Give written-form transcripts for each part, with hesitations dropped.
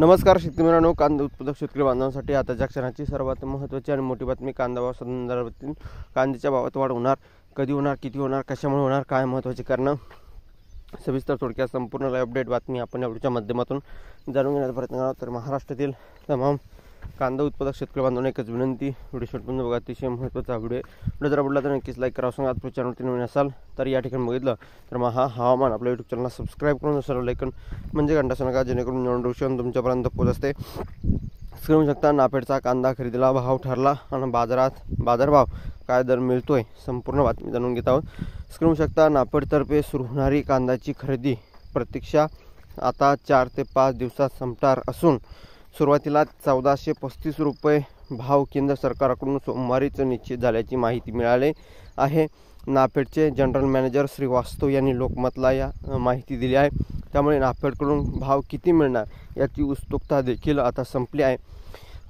नमस्कार शेतकरी मित्रांनो, कांदा उत्पादक शेतकरी बांधवांसाठी आताच्या क्षणाची सर्वात महत्त्वाची आणि मोठी बातमी कांदा भाव संदर्भातील कांद्याच्या भावात वाढ होणार, कधी होणार, किती होणार, कशामुळे होणार, काय महत्त्वाचे कारणं, सविस्तर थोडक्यात संपूर्ण लाईव्ह अपडेट बातमी आपण या व्हिडिओच्या माध्यमातून जाणून घेण्याचा प्रयत्न करणार. तर महाराष्ट्रातील तमाम कांदा उत्पादक शेतकरी बांधवांना एकच विनंती, व्हिडिओ शेवटपर्यंत बघा. अतिशय महत्त्वाचा व्हिडिओ जर आवडला तर नक्कीच लाईक करा. सांगा चॅनलवरती नवीन असाल तर या ठिकाणी बघितलं तर हवामान आपल्या यूट्यूब चॅनलला सबस्क्राईब करून सर्व लाईकन म्हणजे घंटा नका, जेणेकरून नोटिफिकेशन तुमच्यापर्यंत पोहोचत असते. स्क्रीन शकता नाफेडचा कांदा खरेदीला भाव ठरला आणि बाजारभाव काय दर मिळतोय, संपूर्ण बातमी जाणून घेत आहोत. स्क्रीन शकता नाफेडतर्फे सुरू होणारी कांद्याची खरेदी प्रतीक्षा आता 4 ते 5 दिवसात संपणार असून सुरुवातीला 1435 रुपये भाव केंद्र सरकारकडून सोमवारीच निश्चित झाल्याची माहिती मिळाली आहे. नाफेडचे जनरल मॅनेजर श्रीवास्तव यांनी लोकमतला या माहिती दिली आहे. त्यामुळे नाफेडकडून भाव किती मिळणार याची उत्सुकता देखील आता संपली आहे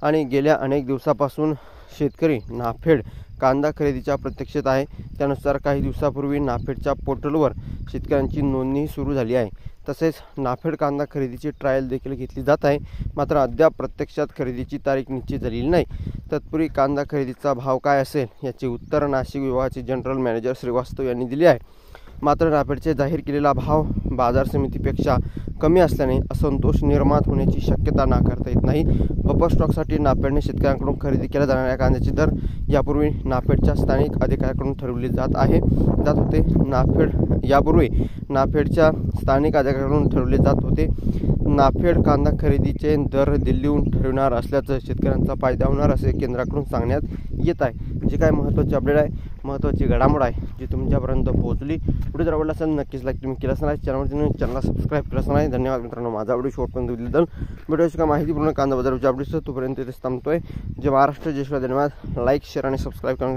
आणि गेल्या अनेक दिवसापासून शेतकरी नाफेड कांदा खरेदीच्या प्रतीक्षेत आहे. त्यानुसार काही दिवसापूर्वी नाफेडच्या पोर्टलवर शेतकऱ्यांची नोंदणी सुरू झाली आहे. तसेच नाफेड कांदा खरेदीची ट्रायल देखील घेतली जात आहे. मात्र अद्याप प्रत्यक्षात खरेदीची तारीख निश्चित झालेली नाही. तत्पूर्वी कांदा खरेदीचा भाव काय असेल याचे उत्तर नाशिक विभागाचे जनरल मॅनेजर श्रीवास्तव यांनी दिले आहे. मात्र नाफेडचे जाहीर केलेला भाव बाजार समितीपेक्षा कमी असल्याने असंतोष निर्माण होण्याची शक्यता नाकारता येत नाही. बफर स्टॉकसाठी नाफेडने शेतकऱ्यांकडून खरेदी केल्या जाणाऱ्या कांद्याचे दर यापूर्वी नाफेडच्या स्थानिक अधिकाऱ्यांकडून ठरवले जात होते. यापूर्वी नाफेडच्या स्थानिक अधिकाऱ्यांकडून ठरवले जात होते. नाफेड कांदा खरेदीचे दर दिल्लीहून ठरविणार असल्याचं शेतकऱ्यांचा फायदा होणार असे केंद्राकडून सांगण्यात येत आहे. जे काय महत्त्वाची अपडेट आहे, महत्त्वाची घडामोड आहे जी तुमच्यापर्यंत पोहोचली. व्हिडिओ जर आवडला असेल नक्कीच लाईक तुम्ही केलं नाही, चॅनलला सबस्क्राईब केलं नाही. धन्यवाद मित्रांनो. माझा व्हिडिओ शेवटपर्यंत दिल्याबद्दल. व्हिडिओची काय माहितीपूर्ण कांदा बाजाराची अपडेट्स तोपर्यंत इथेच थांबतोय. जे महाराष्ट्र जय श्री धन्यवाद. लाईक शेअर आणि सबस्क्राईब करा.